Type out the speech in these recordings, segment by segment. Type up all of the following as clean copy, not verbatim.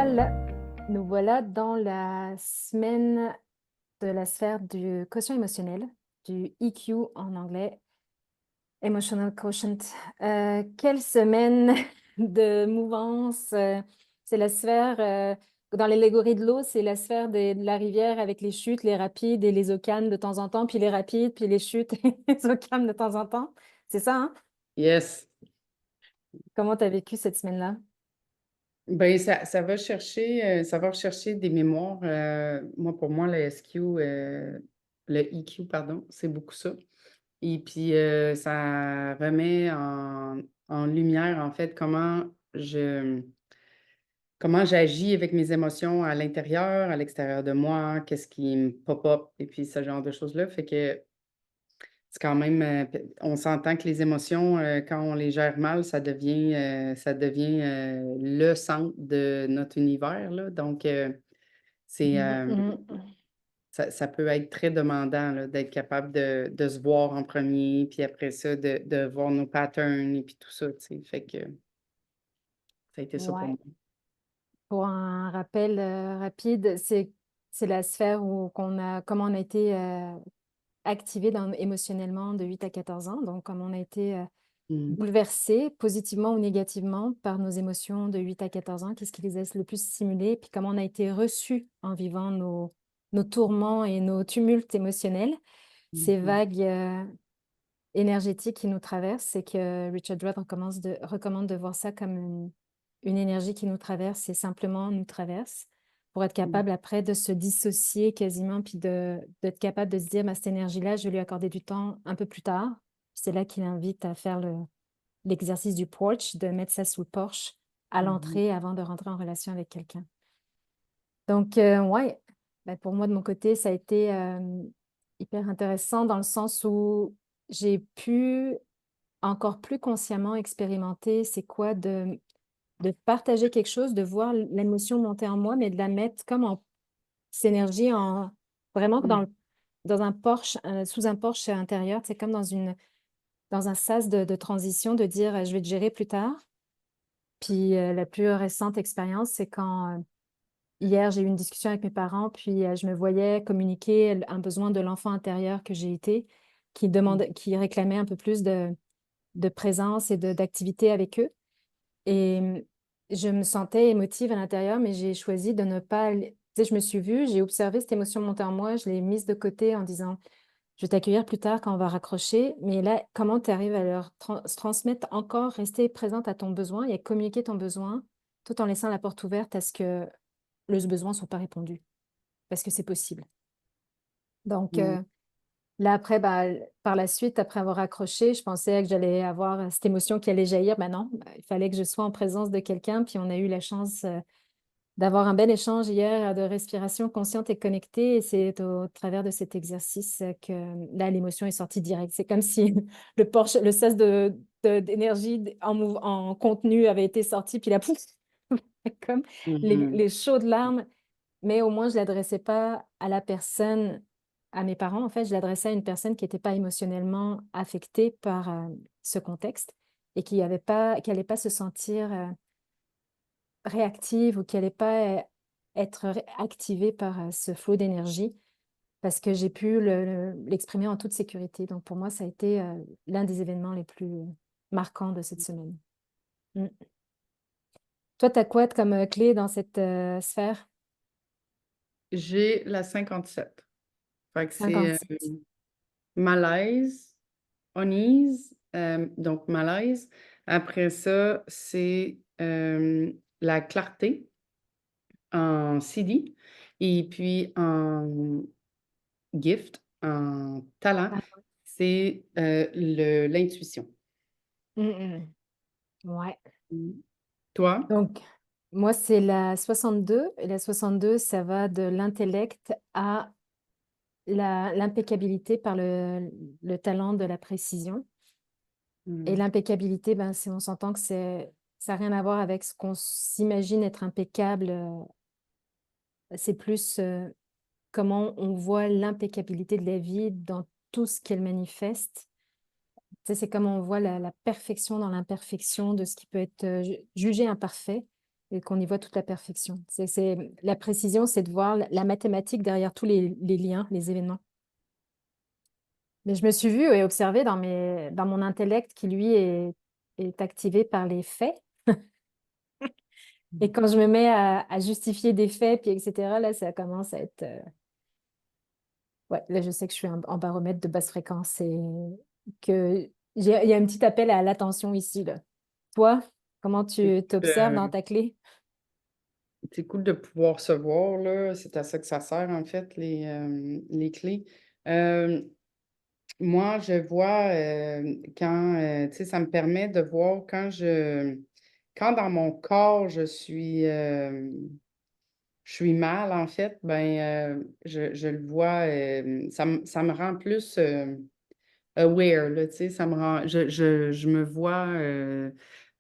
Nous voilà dans la semaine de la sphère du quotient émotionnel, du EQ en anglais, Emotional Quotient. Quelle semaine de mouvance! C'est la sphère, dans l'allégorie de l'eau, c'est la sphère de la rivière avec les chutes, les rapides et les eaux calmes de temps en temps, puis les rapides, puis les chutes et les eaux calmes de temps en temps. C'est ça, hein? Yes. Comment tu as vécu cette semaine-là? Ben ça va rechercher des mémoires, moi, pour moi, le SQ, le EQ, pardon, c'est beaucoup ça et puis, ça remet en lumière, en fait, comment j'agis avec mes émotions à l'intérieur, à l'extérieur de moi, qu'est-ce qui me pop up et puis ce genre de choses-là. Fait que c'est quand même, on s'entend que les émotions, quand on les gère mal, ça devient le centre de notre univers, là. Donc, c'est, Mmh mh. ça peut être très demandant, là, d'être capable de se voir en premier, puis après ça, de voir nos patterns et puis tout ça, tu sais? Fait que ça a été ça pour Ouais. moi. Pour un rappel, rapide, c'est la sphère où qu'on a comment on a été, activé dans émotionnellement de 8 à 14 ans, donc comme on a été, Mmh. bouleversés positivement ou négativement par nos émotions de 8 à 14 ans. Qu'est-ce qui les a le plus stimulés? Puis comment on a été reçus en vivant nos tourments et nos tumultes émotionnels. Mmh Ces mh. vagues, énergétiques qui nous traversent, c'est que Richard Rudd recommande de voir ça comme une énergie qui nous traverse et simplement nous traverse, pour être Mmh. capable après de se dissocier quasiment, puis d'être capable de se dire: «Bah, cette énergie-là, je vais lui accorder du temps un peu plus tard». C'est là qu'il invite à faire l'exercice du porch, de mettre ça sous le porche à Mmh. l'entrée avant de rentrer en relation avec quelqu'un. Donc ouais, bah, pour moi de mon côté, ça a été, hyper intéressant dans le sens où j'ai pu encore plus consciemment expérimenter c'est quoi de partager quelque chose, de voir l'émotion monter en moi, mais de la mettre comme en synergie, en vraiment Mmh. dans un porche, sous un porche intérieur, c'est comme dans un sas de transition, de dire: «Je vais te gérer plus tard». Puis, la plus récente expérience, c'est quand, hier, j'ai eu une discussion avec mes parents, puis, je me voyais communiquer un besoin de l'enfant intérieur que j'ai été, Mmh. qui réclamait un peu plus de présence et d'activité avec eux. Et je me sentais émotive à l'intérieur, mais j'ai choisi de ne pas l tu sais, je me suis vue, j'ai observé cette émotion monter en moi, je l'ai mise de côté en disant: «Je vais t'accueillir plus tard quand on va raccrocher». Mais là, comment tu arrives à leur transmettre encore, rester présente à ton besoin et à communiquer ton besoin, tout en laissant la porte ouverte à ce que le besoin soit pas répondu? Parce que c'est possible. Donc Mmh. là, après, bah, par la suite, après avoir accroché, je pensais que j'allais avoir, cette émotion qui allait jaillir. Bah, non, bah, il fallait que je sois en présence de quelqu'un, puis on a eu la chance, d'avoir un bel échange hier, de respiration consciente et connectée, et c'est au travers de cet exercice, que là, l'émotion est sortie direct. C'est comme si le sas d'énergie en contenu avait été sorti, puis là, pouf! Comme Mmh. les chaudes larmes, mais au moins je l'adressais pas à la personne, à mes parents, en fait, je l'adressais à une personne qui était pas émotionnellement affectée par, ce contexte, et qui allait pas se sentir, réactive, ou qui allait pas, être activée par, ce flot d'énergie, parce que j'ai pu l'exprimer en toute sécurité. Donc pour moi, ça a été, l'un des événements les plus marquants de cette semaine. Mmh. Toi, tu as quoi comme, clé dans cette, sphère? J'ai la 57. Fait que c'est, 57. malaise, unease, donc malaise. Après ça, c'est, la clarté en CD et puis en gift, en talent, Ah. c'est, l'intuition. Mmh mh. Ouais. Mmh. Toi? Donc moi, c'est la 62, et la 62, ça va de l'intellect à l'impeccabilité par le talent de la précision. Et Mmh. l'impeccabilité, ben, c'est on s'entend que ça a rien à voir avec ce qu'on s'imagine être impeccable, c'est plus, comment on voit l'impeccabilité de la vie dans tout ce qu'elle manifeste. Tu sais, c'est comme on voit la perfection dans l'imperfection de ce qui peut être, jugé imparfait. et qu'on y voit toute la perfection. La précision, c'est de voir la mathématique derrière tous les liens, les événements. Mais je me suis vue et observée dans mon intellect qui, lui, est activé par les faits. Et quand je me mets à justifier des faits, puis etc., là, ça commence à être... ouais, là, je sais que je suis en baromètre de basse fréquence et que il y a un petit appel à l'attention ici, là. Toi, comment C'est tu cool t'observes dans ta clé? c'est cool de pouvoir se voir, là. C'est à ça que ça sert, en fait, les clés. Moi, je vois, quand, tu sais, ça me permet de voir quand dans mon corps, je suis mal, en fait, ben, je le vois, ça me rend plus, aware, là, tu sais, ça me rend je me vois,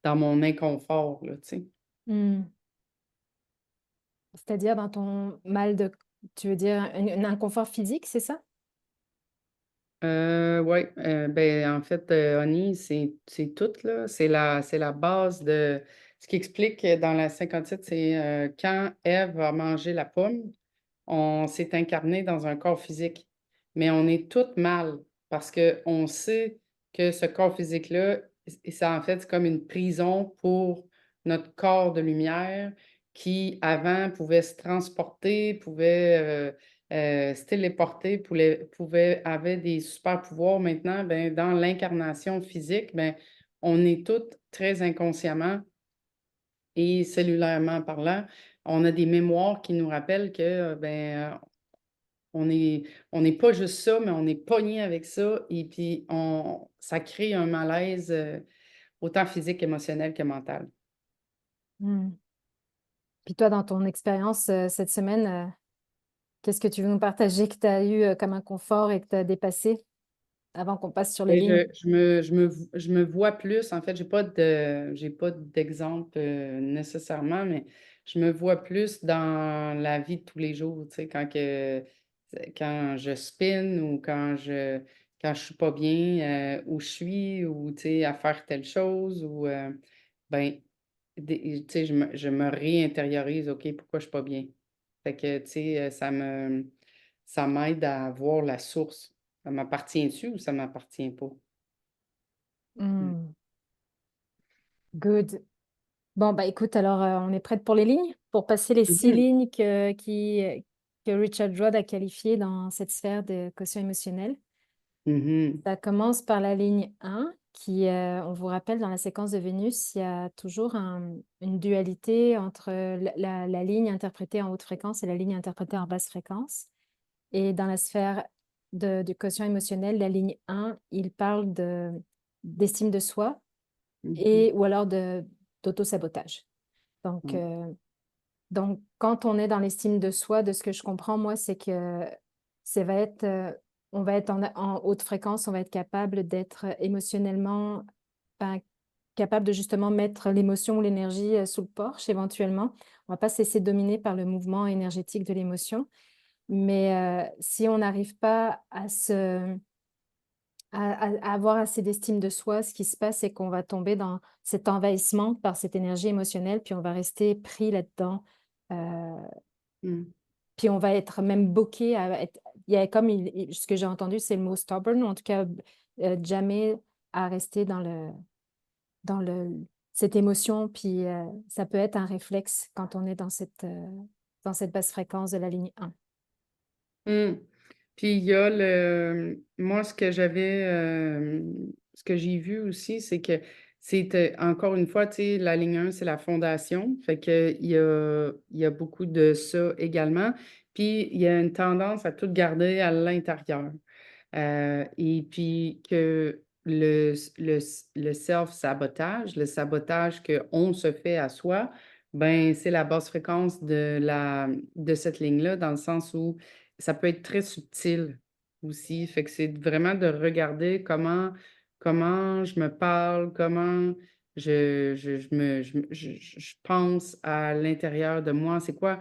dans mon inconfort, là, tu sais. Hmm. C'est-à-dire dans ton mal de... Tu veux dire un inconfort physique, c'est ça? Ouais, ben, en fait, Honey, c'est tout, là. C'est la base de ce qui explique, dans la 57, c'est, quand Ève a mangé la pomme, on s'est incarné dans un corps physique, mais on est toutes mal parce qu'on sait que ce corps physique-là, et ça, en fait, c'est comme une prison pour notre corps de lumière qui, avant, pouvait se transporter, pouvait, se téléporter, avait des super pouvoirs. Maintenant, ben, dans l'incarnation physique, ben, on est toutes très inconsciemment et cellulairement parlant, on a des mémoires qui nous rappellent que, ben, on est on n'est pas juste ça, mais on est pogné avec ça et puis ça crée un malaise, autant physique, émotionnel que mental. Hmm. Puis toi, dans ton expérience cette semaine, qu'est-ce que tu veux nous partager que tu as eu comme inconfort et que tu as dépassé avant qu'on passe sur les Et lignes? je me vois plus, en fait, j'ai pas d'exemple, nécessairement, mais je me vois plus dans la vie de tous les jours, tu sais, quand je spin ou quand je suis pas bien, où je suis ou, tu sais, à faire telle chose ou, ben, tu sais, je me réintériorise: «OK, pourquoi je suis pas bien?» Fait que, tu sais, ça m'aide à voir la source. Ça m'appartient-tu ou ça m'appartient pas? Mmh. Hmm. Good. Bon, bah écoute, alors on est prête pour les lignes? Pour passer les 6 Mmh. lignes que Richard Rudd a qualifiées dans cette sphère de quotient émotionnel. Mmh. Ça commence par la ligne 1, qui, on vous rappelle, dans la séquence de Vénus, il y a toujours une dualité entre la ligne interprétée en haute fréquence et la ligne interprétée en basse fréquence. Et dans la sphère du quotient émotionnel, la ligne 1, il parle d'estime de soi Mmh. ou alors d'auto-sabotage. Donc, Ouais. euh, donc, quand on est dans l'estime de soi, de ce que je comprends, moi, c'est que on va être en haute fréquence, on va être capable d'être émotionnellement, ben, capable de justement mettre l'émotion ou l'énergie sous le porche éventuellement. On va pas se laisser dominer par le mouvement énergétique de l'émotion. Mais si on n'arrive pas à avoir assez d'estime de soi, ce qui se passe, c'est qu'on va tomber dans cet envahissement par cette énergie émotionnelle, puis on va rester pris là-dedans. Euh, Mmh. Puis on va être même bloqué à être... Il y a comme, ce que j'ai entendu, c'est le mot stubborn, ou en tout cas, jamais à rester cette émotion. Puis ça peut être un réflexe quand on est dans cette basse fréquence de la ligne 1. Mmh. Puis il y a moi ce que j'ai vu aussi, c'est que encore une fois, tu sais, la ligne 1, c'est la fondation, fait il y a beaucoup de ça également. Puis il y a une tendance à tout garder à l'intérieur. Et puis que le self-sabotage, le sabotage qu'on se fait à soi, ben, c'est la basse fréquence de cette ligne-là, dans le sens où ça peut être très subtil aussi. Fait que c'est vraiment de regarder comment je me parle, comment je pense à l'intérieur de moi. C'est quoi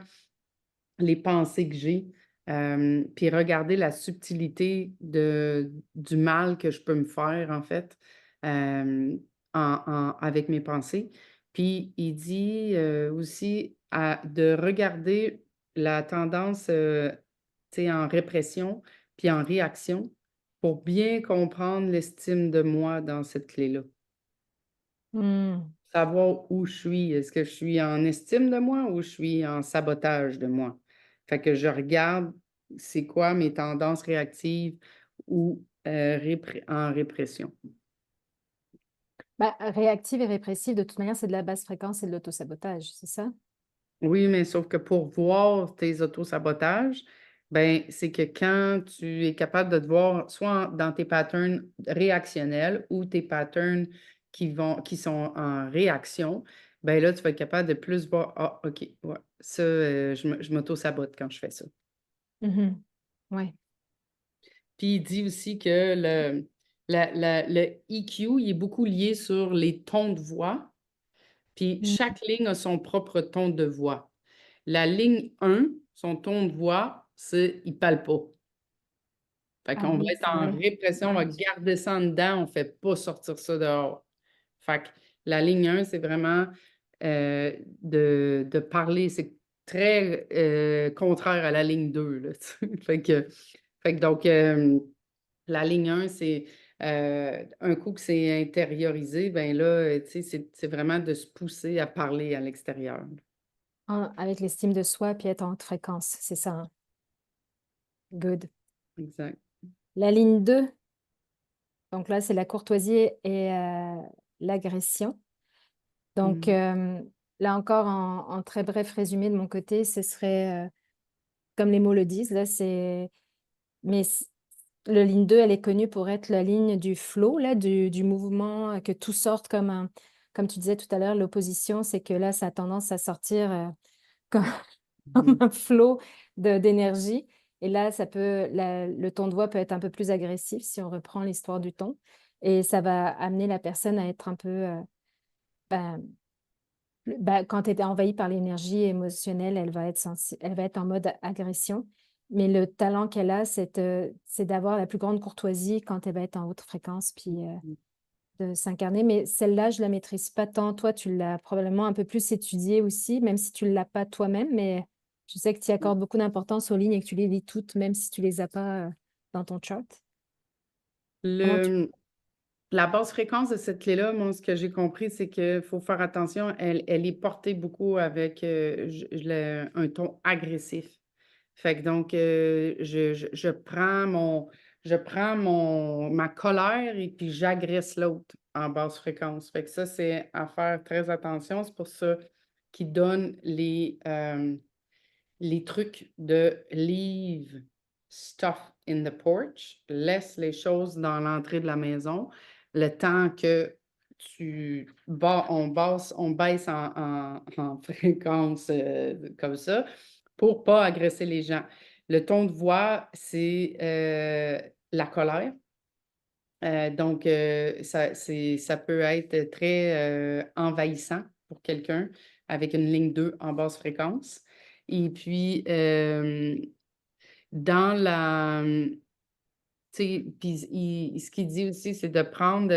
les pensées que j'ai, puis regarder la subtilité du mal que je peux me faire, en fait, avec mes pensées. Puis il dit, aussi de regarder la tendance, tu sais, en répression puis en réaction pour bien comprendre l'estime de moi dans cette clé-là. Mmh. Savoir où je suis. Est-ce que je suis en estime de moi ou je suis en sabotage de moi? Fait que je regarde c'est quoi mes tendances réactives ou, en répression. Bah, réactive et répressive, de toute manière, c'est de la basse fréquence et de l'autosabotage, c'est ça? Oui, mais sauf que pour voir tes autosabotages, ben, c'est que quand tu es capable de te voir soit dans tes patterns réactionnels ou tes patterns qui sont en réaction, ben là, tu vas être capable de plus voir: «Ah OK, ouais, ça, je m'auto-sabote quand je fais ça». Mmh. Ouais. Puis il dit aussi que le EQ, il est beaucoup lié sur les tons de voix, puis Mmh. chaque ligne a son propre ton de voix. La ligne 1, son ton de voix, c'est il parle pas. Fait Ah qu'on va oui, être c'est en vrai. répression, on va Ouais. garder ça en dedans, on fait pas sortir ça dehors. Fait que la ligne 1, c'est vraiment, de parler, c'est très, contraire à la ligne 2 là, tu sais? Fait que donc, la ligne 1, c'est, un coup que c'est intériorisé, ben là, tu sais, c'est vraiment de se pousser à parler à l'extérieur. Avec l'estime de soi, puis être en haute fréquence, c'est ça, hein? Good. Exact. La ligne 2, donc là, c'est la courtoisie et l'agression. Donc, Mmh. là encore, en très bref résumé de mon côté, ce serait, comme les mots le disent, là, c'est mais c le ligne 2, elle est connue pour être la ligne du flow, là, du mouvement, que tout sorte comme tu disais tout à l'heure, l'opposition, c'est que là, ça a tendance à sortir, comme comme Mmh. un flot d'énergie et là, ça peut le ton de voix peut être un peu plus agressif si on reprend l'histoire du ton et ça va amener la personne à être un peu, bah quand tu es envahie par l'énergie émotionnelle, elle va être en mode agression. Mais le talent qu'elle a, c'est d'avoir la plus grande courtoisie quand elle va être en haute fréquence, puis, de s'incarner. Mais celle-là, je la maîtrise pas tant. Toi, tu l'as probablement un peu plus étudiée aussi, même si tu l'as pas toi-même, mais je sais que tu y accordes beaucoup d'importance aux lignes et que tu les lis toutes, même si tu les as pas, dans ton chart. Comment tu Le La basse fréquence de cette clé-là, moi, ce que j'ai compris, c'est qu'il faut faire attention, elle est portée beaucoup avec, un ton agressif. Fait que donc, je prends ma colère et puis j'agresse l'autre en basse fréquence. Fait que ça, c'est à faire très attention. C'est pour ça qu'ils donnent les trucs de «leave stuff in the porch», laisse les choses dans l'entrée de la maison, le temps que on baisse en fréquence, comme ça, pour pas agresser les gens. Le ton de voix, c'est, la colère, donc ça peut être très, envahissant pour quelqu'un avec une ligne 2 en basse fréquence et puis, dans la, tu sais, puis ce qu'il dit aussi, c'est de prendre,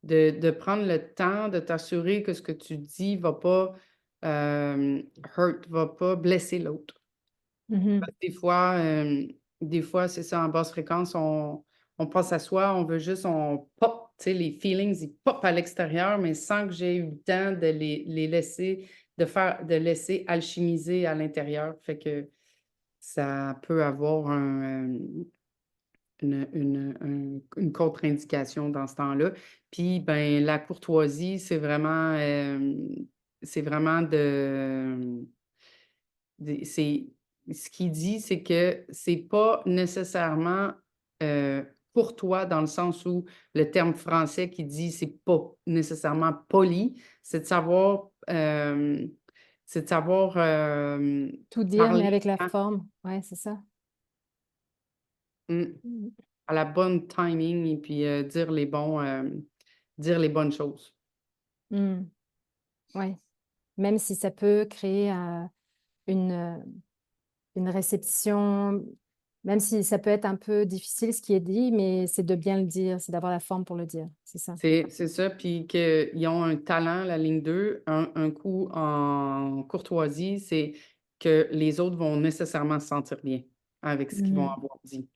de prendre le temps de t'assurer que ce que tu dis va pas, va pas blesser l'autre. mmh Parce que des fois, c'est ça, en basse fréquence, on pense à soi, on veut juste on pop, tu sais, les feelings, ils popent à l'extérieur, mais sans que j'ai eu le temps de les laisser de laisser alchimiser à l'intérieur. Fait que ça peut avoir une contre-indication dans ce temps-là. Puis, ben, la courtoisie, c'est vraiment c'est ce qu'il dit, c'est que c'est pas nécessairement, courtois dans le sens où le terme français qui dit c'est pas nécessairement poli, c'est de savoir, Tout dire, mais parler avec la à forme. Ouais, c'est ça. mmh, Mmh. à la bonne timing et puis, dire les bonnes choses. Mmh. Ouais. Même si ça peut créer, une, heu, une réception Même si ça peut être un peu difficile ce qui est dit, mais c'est de bien le dire, c'est d'avoir la forme pour le dire, c'est ça. C'est ça, puis qu'ils ont un talent, la ligne 2, un coup en courtoisie, c'est que les autres vont nécessairement se sentir bien avec ce qu'ils vont Mmh. avoir dit.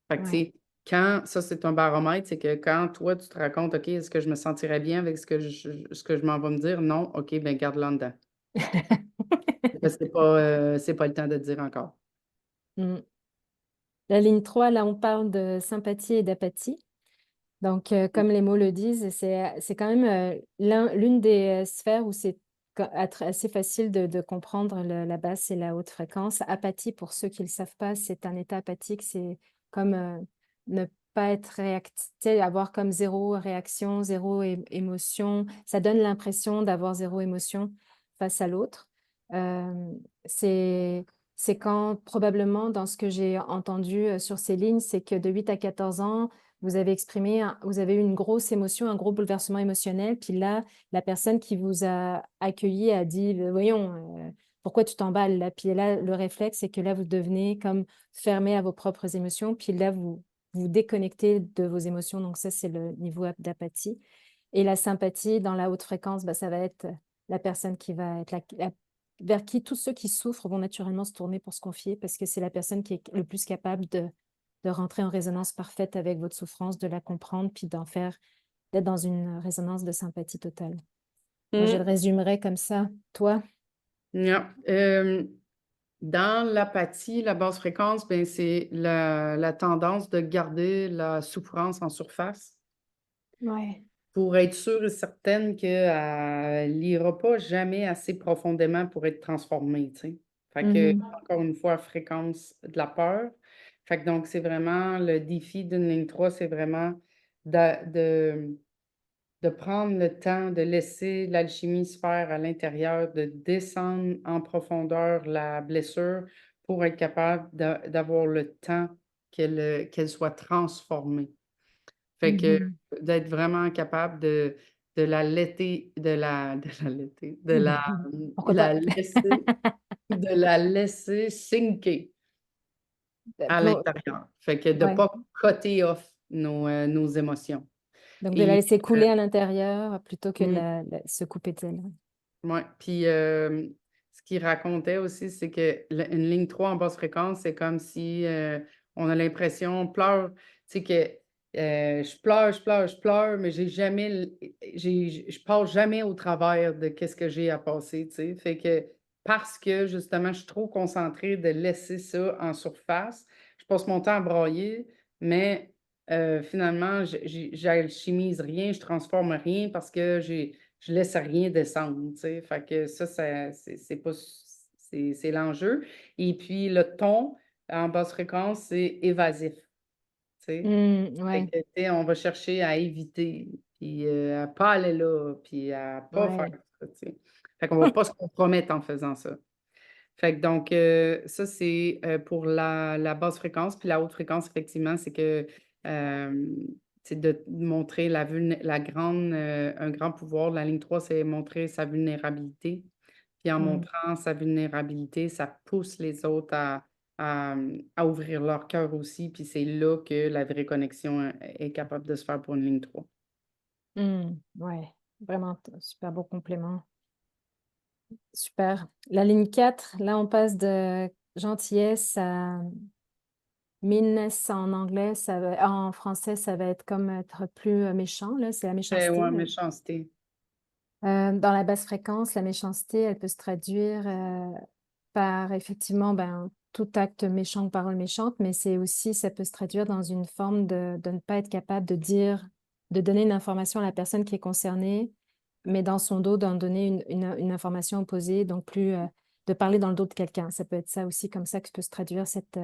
Fait que, tu Ouais. sais, quand ça, c'est un baromètre, c'est que quand toi, tu te racontes: «OK, est-ce que je me sentirais bien avec ce que je m'en vais me dire? Non? OK, ben garde-le en dedans». Parce que c'est pas le temps de te dire encore. Mmh. La ligne 3, là, on parle de sympathie et d'apathie. Donc, Mmh. comme les mots le disent, c'est quand même, l'une des, sphères où c'est assez facile de comprendre la basse et la haute fréquence. Apathie, pour ceux qui ne le savent pas, c'est un état apathique, c'est comme, ne pas être réactif, avoir comme zéro réaction, zéro émotion. Ça donne l'impression d'avoir zéro émotion face à l'autre. Hem, c'est c'est quand probablement dans ce que j'ai entendu, sur ces lignes, c'est que de 8 à 14 ans, vous avez eu une grosse émotion, un gros bouleversement émotionnel, puis là, la personne qui vous a accueilli a dit: Voyons, pourquoi tu t'emballes là?» Puis là, le réflexe, c'est que là, vous devenez comme fermé à vos propres émotions, puis là, vous vous déconnectez de vos émotions, donc ça, c'est le niveau d'apathie et la sympathie dans la haute fréquence, bah, ça va être la personne qui va être vers qui tous ceux qui souffrent vont naturellement se tourner pour se confier parce que c'est la personne qui est le plus capable de rentrer en résonance parfaite avec votre souffrance, de la comprendre, puis d'être dans une résonance de sympathie totale. Moi, je le Mmh. résumerais comme ça. Toi? Non, dans l'apathie, la basse fréquence, ben, c'est la tendance de garder la souffrance en surface Ouais. pour être sûre et certaine qu'elle n'ira pas jamais assez profondément pour être transformée, tu sais? Fait que, Mmh. encore une fois, fréquence de la peur. Fait que donc c'est vraiment le défi d'une ligne 3, c'est vraiment de prendre le temps de laisser l'alchimie se faire à l'intérieur, de descendre en profondeur la blessure pour être capable d'avoir le temps qu'elle soit transformée. Fait que Mmh. d'être vraiment capable de la laiter Pourquoi la pas? laisser sinker à Pour l'intérieur. Fait que de ouais, pas cutter off nos émotions donc de la et laisser couler à l'intérieur plutôt que de mmh. la se couper d'elle. Ouais, puis, ce qu'il racontait aussi, c'est que une ligne 3 en basse fréquence, c'est comme si, on a l'impression, on pleure, tu sais que, je pleure, je pleure, je pleure, mais j'ai jamais l je passe jamais au travers de qu'est-ce que j'ai à passer, tu sais? Fait que parce que justement, je suis trop concentrée de laisser ça en surface, je passe mon temps à brailler, mais, finalement, j'alchimise rien, je transforme rien parce que je laisse rien descendre, tu sais? Fait que ça c'est pas c'est l'enjeu et puis le ton en basse fréquence, c'est évasif, tu sais? Mmh, Fait ouais, que, tu sais, on va chercher à éviter, puis, à pas aller là, puis à pas faire ouais. ça, tu sais? Fait qu'on va pas se compromettre en faisant ça. Fait que donc, ça c'est, pour la basse fréquence, puis la haute fréquence effectivement, c'est que, hem, c'est de montrer la grande, un grand pouvoir de la ligne 3, c'est montrer sa vulnérabilité. Puis en Mmh. montrant sa vulnérabilité, ça pousse les autres à ouvrir leur cœur aussi, puis c'est là que la vraie connexion, est capable de se faire pour une ligne 3. Mmh. Ouais, vraiment super beau complément. Super. La ligne 4, là, on passe de gentillesse à meanness en anglais, en français, ça va être comme être plus, méchant, là, c'est la méchanceté. Ouais, méchanceté. Dans la basse fréquence, la méchanceté, elle peut se traduire, par effectivement, ben, tout acte méchant ou parole méchante, mais c'est aussi ça peut se traduire dans une forme de ne pas être capable de donner une information à la personne qui est concernée, mais dans son dos, d'en donner une information opposée, donc plus, de parler dans le dos de quelqu'un. Ça peut être ça aussi, comme ça que peut se traduire cette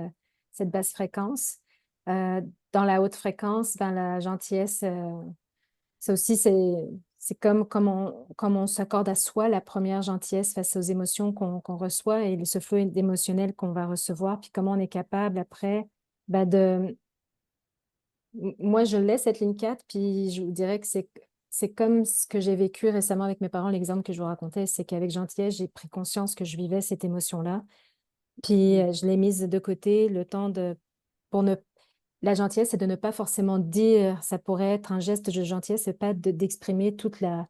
basse fréquence. Dans la haute fréquence, ben, la gentillesse, ça aussi, c'est comme on s'accorde à soi la première gentillesse face aux émotions qu'on reçoit et ce flot émotionnel qu'on va recevoir, puis comment on est capable après, bah, moi, je l'ai cette ligne 4, puis je vous dirais que c'est comme ce que j'ai vécu récemment avec mes parents, l'exemple que je vous racontais, c'est qu'avec gentillesse, j'ai pris conscience que je vivais cette émotion-là, puis, je l'ai mise de côté le temps de pour ne la gentillesse, c'est de ne pas forcément dire, ça pourrait être un geste de gentillesse, c'est pas d'exprimer toute la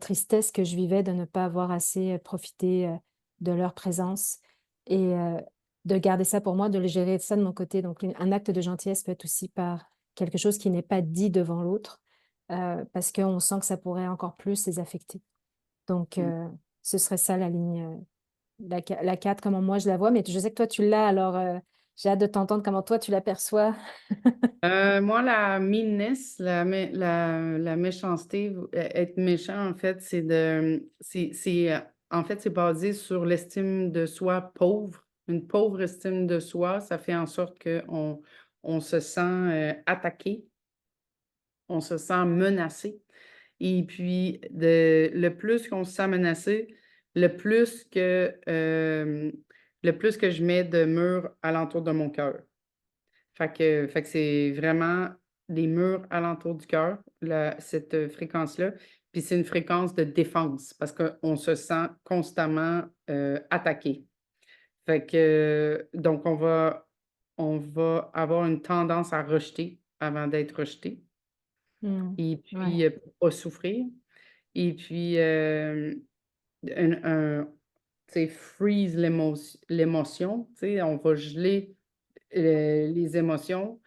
tristesse que je vivais de ne pas avoir assez profité de leur présence et de garder ça pour moi, de le gérer ça de mon côté. Donc, un acte de gentillesse peut être aussi par quelque chose qui n'est pas dit devant l'autre parce qu'on sent que ça pourrait encore plus les affecter. Donc, Mmh. ce serait ça la ligne, la 4, comment moi je la vois, mais je sais que toi tu l'as, alors j'ai hâte de t'entendre comment toi tu l'aperçois. Moi, la meanness, la méchanceté, être méchant, en fait, en fait, c'est basé sur l'estime de soi pauvre. Une pauvre estime de soi, ça fait en sorte qu'on se sent attaqué, on se sent menacé. Et puis, le plus qu'on se sent menacé, le plus que, le plus que je mets de murs alentour de mon cœur. Fait que c'est vraiment des murs alentour du cœur, cette fréquence-là. Puis c'est une fréquence de défense parce qu'on se sent constamment attaqué. Fait que donc on va avoir une tendance à rejeter avant d'être rejeté Mm. et Ouais. puis pour pas souffrir. Et puis un tu sais, freeze l'émotion, tu sais, on va geler les émotions,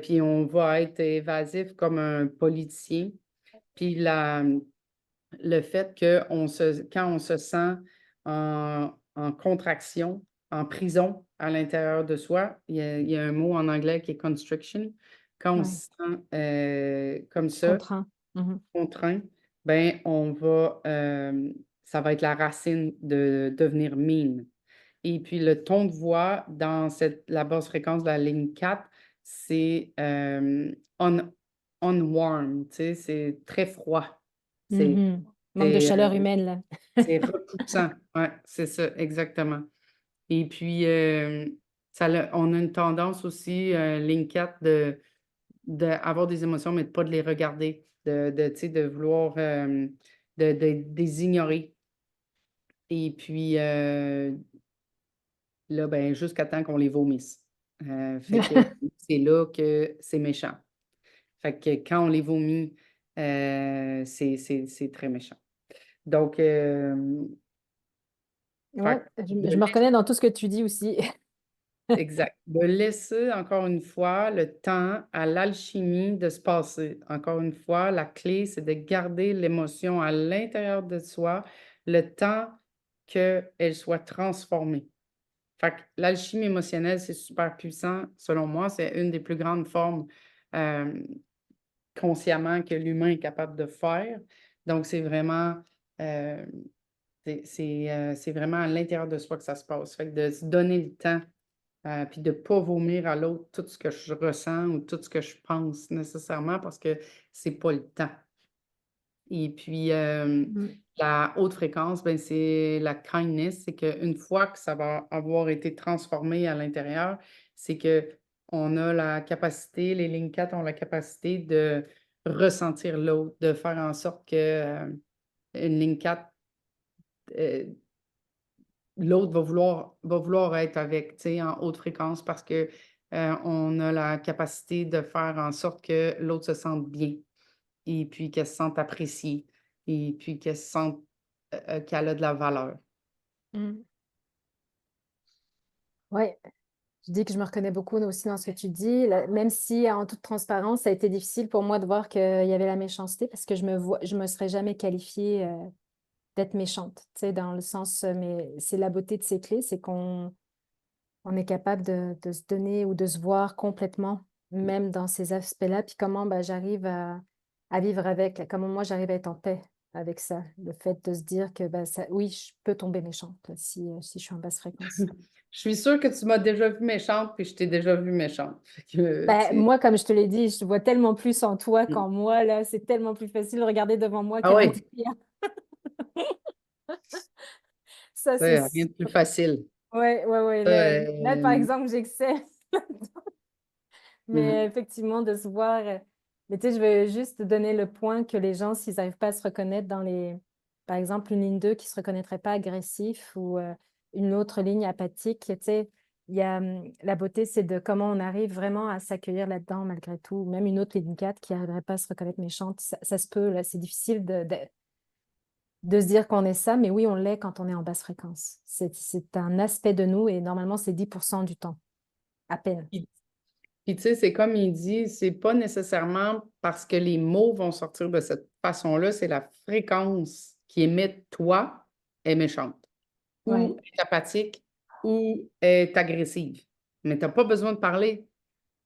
puis on va être évasif comme un politicien. Puis le fait que quand on se sent en contraction, en prison à l'intérieur de soi, il y a un mot en anglais qui est constriction. Quand on Ouais. se sent comme ça, Contraint. Mhm. contraint, ben ça va être la racine de devenir mean. Et puis le ton de voix dans la basse fréquence de la ligne 4, c'est unwarm, tu sais, c'est très froid. C'est Mhm. Manque de c'est, chaleur humaine, là. c'est repoussant. Ouais, c'est ça, exactement. Et puis, on a une tendance aussi, ligne 4, d'avoir des émotions, mais de pas de les regarder, tu sais, de vouloir, de les ignorer. Et puis, là, ben, jusqu'à temps qu'on les vomisse. Fait que c'est là que c'est méchant. Fait que quand on les vomit, c'est très méchant. Donc, Ouais, fait que je me reconnais dans tout ce que tu dis aussi. exact. De laisser encore une fois le temps à l'alchimie de se passer. Encore une fois, la clé, c'est de garder l'émotion à l'intérieur de soi le temps qu'elle soit transformée. Fait que l'alchimie émotionnelle, c'est super puissant. Selon moi, c'est une des plus grandes formes euh, consciemment que l'humain est capable de faire. Donc, euh, c'est vraiment à l'intérieur de soi que ça se passe. Fait que de se donner le temps, puis de ne pas vomir à l'autre tout ce que je ressens ou tout ce que je pense nécessairement parce que c'est pas le temps. Et puis, Mm. la haute fréquence, ben, c'est la kindness, c'est qu'une fois que ça va avoir été transformé à l'intérieur, c'est qu'on a la capacité, les lignes 4 ont la capacité de ressentir l'autre, de faire en sorte que, une ligne 4, heu, l'autre va vouloir être avec, tu sais, en haute fréquence parce que, on a la capacité de faire en sorte que l'autre se sente bien. Et puis qu'elle se sente appréciée et puis qu'elle se sente, qu'elle a de la valeur. Mm. Ouais, je dis que je me reconnais beaucoup aussi dans ce que tu dis, même si en toute transparence, ça a été difficile pour moi de voir qu'il y avait la méchanceté parce que je me serais jamais qualifiée d'être méchante, tu sais, dans le sens, mais c'est la beauté de ces clés, c'est qu'on est capable de se donner ou de se voir complètement, même dans ces aspects-là, puis comment ben, j'arrive à vivre avec, comment moi j'arrive à être en paix avec ça, le fait de se dire que ben, ça, oui, je peux tomber méchante si je suis en basse fréquence. Je suis sûre que tu m'as déjà vue méchante, puis je t'ai déjà vue méchante. Fait que, tu Ben, sais moi, comme je te l'ai dit, je vois tellement plus en toi qu'en moi, là, c'est tellement plus facile de regarder devant moi ah qu'à oui, l'intérieur. Ça, c'est... ça, rien de plus facile. Ouais, ouais, ouais. Ça, Là, par exemple, j'excelle. mmh Mais effectivement, de se voir. Mais tu sais, je veux juste donner le point que les gens, s'ils n'arrivent pas à se reconnaître dans les. Par exemple, une ligne 2 qui ne se reconnaîtrait pas agressif ou une autre ligne apathique, tu sais, la beauté, c'est de comment on arrive vraiment à s'accueillir là-dedans malgré tout. Même une autre ligne 4 qui n'arriverait pas à se reconnaître méchante, ça se peut, là, c'est difficile de se dire qu'on est ça, mais oui, on l'est quand on est en basse fréquence. C'est un aspect de nous et normalement, c'est 10% du temps, à peine. Puis, puis tu sais, c'est comme il dit, c'est pas nécessairement parce que les mots vont sortir de cette façon-là, c'est la fréquence qui émet toi est méchante, Ouais. ou est apathique, ou est agressive. Mais tu n'as pas besoin de parler.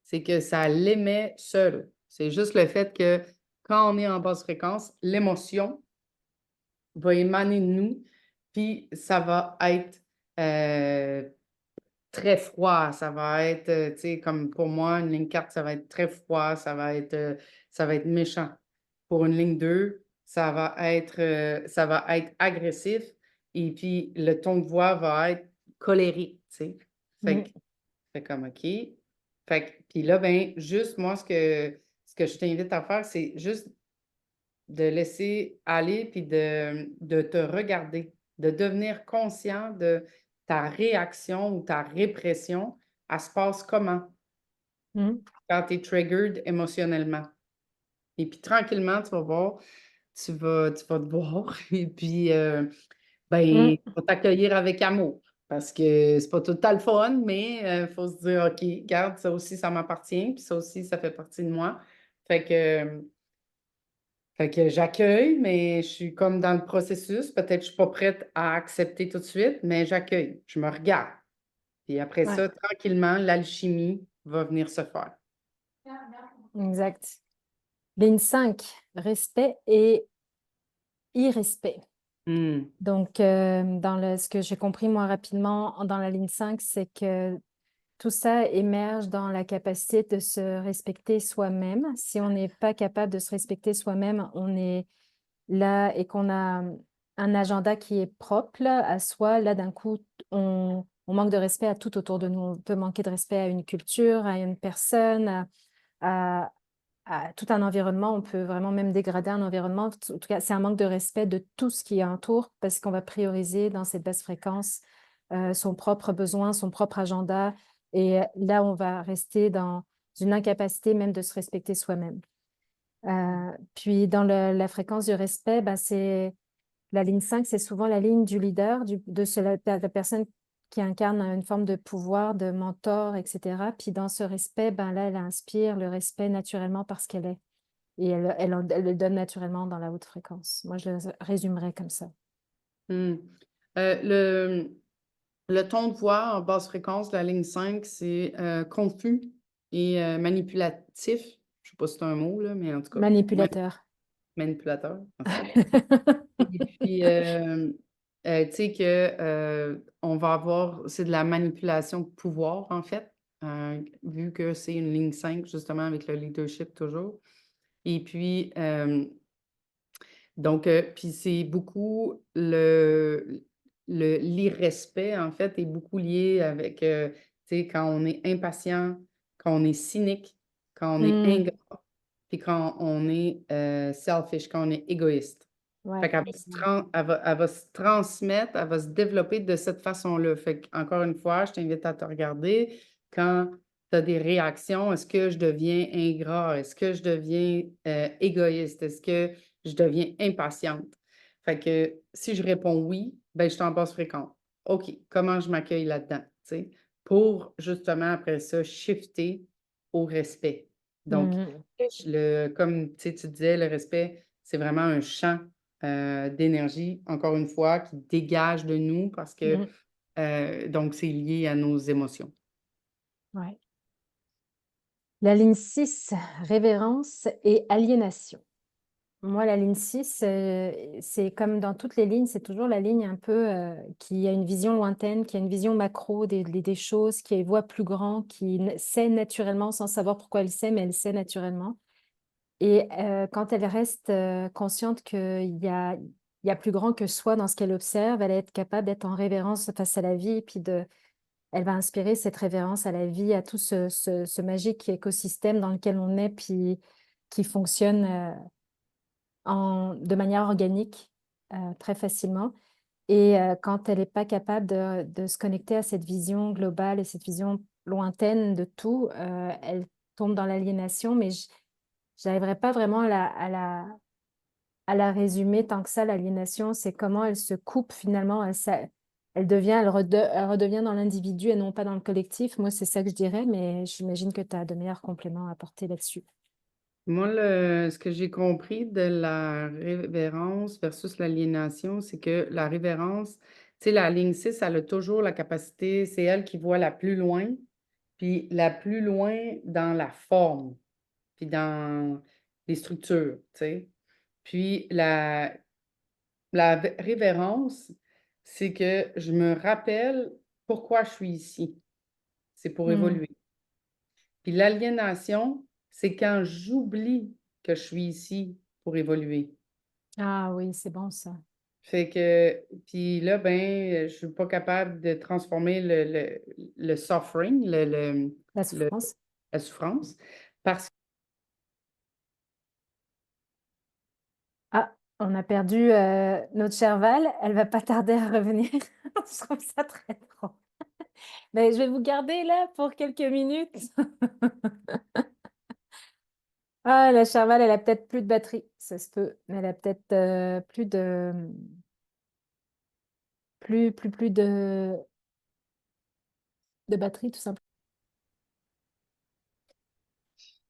C'est que ça l'émet seul. C'est juste le fait que quand on est en basse fréquence, l'émotion va émaner de nous, puis ça va être très froid, ça va être, tu sais, comme pour moi, une ligne 4, ça va être très froid, ça va être méchant. Pour une ligne 2, ça va être agressif, et puis le ton de voix va être colérique, tu sais. Fait Mm. que, fait comme, OK. Fait que, puis là, ben, juste moi, ce que je t'invite à faire, c'est juste de laisser aller puis de te regarder, de devenir conscient de ta réaction ou ta répression. Elle se passe comment Mm. quand tu es triggered émotionnellement? Et puis tranquillement, tu vas voir, tu vas te voir et puis ben, Mm. tu vas t'accueillir avec amour. Parce que c'est pas tout le temps le fun, mais il faut se dire, OK, regarde, ça aussi, ça m'appartient, puis ça aussi, ça fait partie de moi. Fait que Fait que j'accueille, mais je suis comme dans le processus. Peut-être que je ne suis pas prête à accepter tout de suite, mais j'accueille. Je me regarde. Puis après Ouais, ça, tranquillement, l'alchimie va venir se faire. exact. Ligne 5, respect et irrespect. Hmm. Donc, ce que j'ai compris moi rapidement dans la ligne 5, c'est que tout ça émerge dans la capacité de se respecter soi-même. Si on n'est pas capable de se respecter soi-même, on est là et qu'on a un agenda qui est propre là, à soi, là d'un coup, on manque de respect à tout autour de nous. On peut manquer de respect à une culture, à une personne, à, à tout un environnement. On peut vraiment même dégrader un environnement. En tout cas, c'est un manque de respect de tout ce qui est autour parce qu'on va prioriser dans cette basse fréquence son propre besoin, son propre agenda. Et là, on va rester dans une incapacité même de se respecter soi-même. Puis dans la fréquence du respect, ben, c'est la ligne 5, c'est souvent la ligne du leader, la personne qui incarne une forme de pouvoir, de mentor, etc. Puis dans ce respect, ben là, elle inspire le respect naturellement parce qu'elle est. Et elle le donne naturellement dans la haute fréquence. Moi, je le résumerais comme ça. Hmm. Euh, le, le ton de voix en basse fréquence de la ligne 5, c'est confus et manipulatif. Je ne sais pas si c'est un mot, là, mais en tout cas, Manipulateur. manipulateur. Merci. Et puis, tu sais que on va avoir, c'est de la manipulation de pouvoir, en fait, vu que c'est une ligne 5 justement, avec le leadership toujours. Et puis, donc, puis c'est beaucoup l'irrespect, en fait, est beaucoup lié avec, tu sais, quand on est impatient, quand on est cynique, quand on est Hmm, ingrat, puis quand on est selfish, quand on est égoïste. Fait ouais. qu'elle va elle va se transmettre, elle va se développer de cette façon-là. Fait qu'encore une fois, je t'invite à te regarder quand tu as des réactions. Est-ce que je deviens ingrat? Est-ce que je deviens égoïste? Est-ce que je deviens impatiente? Fait que si je réponds oui, ben je suis en basse fréquence. OK, comment je m'accueille là-dedans? Tu sais, pour justement après ça, shifter au respect. Donc, Hmm, comme tu sais, tu disais, le respect, c'est vraiment un champ d'énergie, encore une fois, qui dégage de nous parce que hmm, donc c'est lié à nos émotions. ouais. La ligne 6, révérence et aliénation. Moi, la ligne 6, c'est comme dans toutes les lignes, c'est toujours la ligne un peu qui a une vision lointaine, qui a une vision macro des choses, qui voit plus grand, sait naturellement sans savoir pourquoi elle sait, mais elle sait naturellement. Et quand elle reste consciente il y a plus grand que soi dans ce qu'elle observe, elle va être capable d'être en révérence face à la vie, et puis elle va inspirer cette révérence à la vie, à tout ce magique écosystème dans lequel on est, puis qui fonctionne de manière organique très facilement. Et quand elle n'est pas capable de se connecter à cette vision globale et cette vision lointaine de tout, elle tombe dans l'aliénation, mais je n'arriverai pas vraiment à la résumer tant que ça, l'aliénation. C'est comment elle se coupe finalement, elle redevient dans l'individu et non pas dans le collectif. Moi, c'est ça que je dirais, mais j'imagine que tu as de meilleurs compléments à apporter là-dessus. Moi, ce que j'ai compris de la révérence versus l'aliénation, c'est que la révérence, tu sais, la ligne 6, elle a toujours la capacité, c'est elle qui voit la plus loin, puis la plus loin dans la forme, puis dans les structures, tu sais. Puis la révérence, c'est que je me rappelle pourquoi je suis ici. C'est pour Hmm. évoluer. Puis l'aliénation, c'est quand j'oublie que je suis ici pour évoluer. Ah oui, c'est bon ça. Fait que, puis là, ben, je suis pas capable de transformer le suffering, La le- souffrance. la souffrance, parce que Ah, on a perdu notre chère Val. Elle va pas tarder à revenir. Je trouve ça très drôle. Mais je vais vous garder là pour quelques minutes. Ah, la chère Val, elle a peut-être plus de batterie. Ça se peut. Mais elle a peut-être plus de batterie, tout simplement.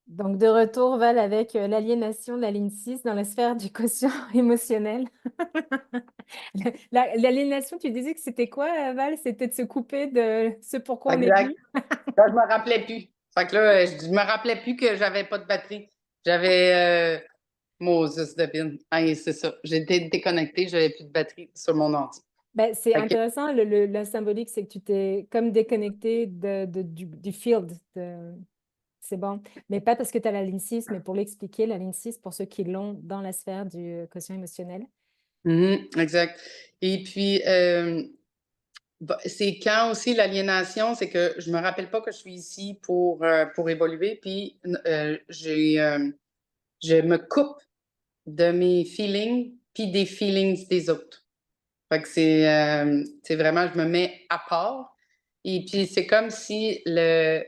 Donc, de retour, Val, avec l'aliénation de la ligne 6 dans la sphère du quotient émotionnel. L'aliénation, tu disais que c'était quoi, Val? C'était de se couper de ce pourquoi on est exact. venu? Là, je me rappelais plus. Fait que là, je me rappelais plus que j'avais pas de batterie. J'avais Moses de bin. Hey, c'est ça. J'étais déconnectée, j'avais plus de batterie sur mon ordi. Ben, c'est Fait que, intéressant, la symbolique, c'est que tu t'es comme déconnecté du field. C'est bon. Mais pas parce que tu as la ligne 6, mais pour l'expliquer, la ligne 6, pour ceux qui l'ont dans la sphère du quotient émotionnel. exact. Et puis, c'est quand aussi l'aliénation, c'est que je me rappelle pas que je suis ici pour évoluer, puis je me coupe de mes feelings, puis des feelings des autres. Fait que c'est vraiment, je me mets à part. Et puis, c'est comme si la,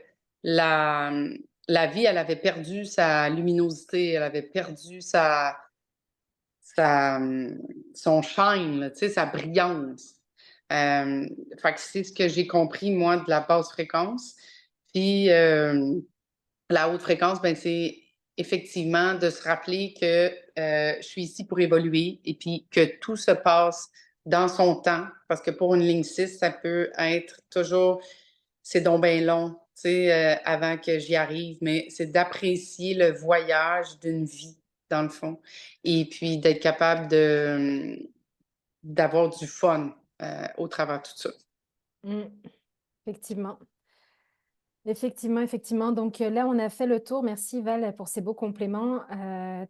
la vie, elle avait perdu sa luminosité, elle avait perdu sa, son shine, là, tu sais, sa brillance. Fait que c'est ce que j'ai compris, moi, de la basse fréquence. Puis, la haute fréquence, ben, c'est effectivement de se rappeler que je suis ici pour évoluer et puis que tout se passe dans son temps. Parce que pour une ligne 6, ça peut être toujours, c'est donc bien long, tu sais, avant que j'y arrive, mais c'est d'apprécier le voyage d'une vie, dans le fond. Et puis d'être capable d'avoir du fun au travers de tout ça. Mm, effectivement. Effectivement, effectivement. Donc là, on a fait le tour. Merci Val pour ces beaux compléments.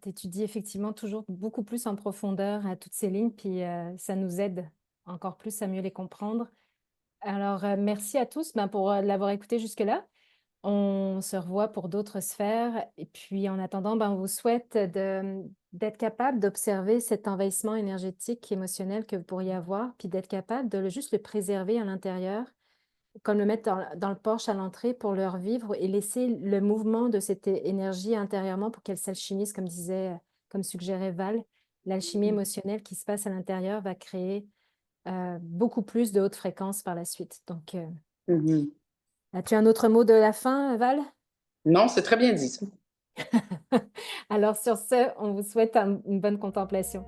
Tu étudies effectivement toujours beaucoup plus en profondeur à toutes ces lignes, puis ça nous aide encore plus à mieux les comprendre. Alors, merci à tous pour l'avoir écouté jusque-là. On se revoit pour d'autres sphères. Et puis, en attendant, on vous souhaite d'être capable d'observer cet envahissement énergétique, émotionnel que vous pourriez avoir, puis d'être capable de juste le préserver à l'intérieur, comme le mettre dans le porche à l'entrée pour le revivre et laisser le mouvement de cette énergie intérieurement pour qu'elle s'alchimise, comme suggérait Val. L'alchimie émotionnelle qui se passe à l'intérieur va créer beaucoup plus de hautes fréquences par la suite. Donc, Mhm. as-tu un autre mot de la fin, Val? Non, c'est très bien dit, ça. Alors sur ce, on vous souhaite une bonne contemplation.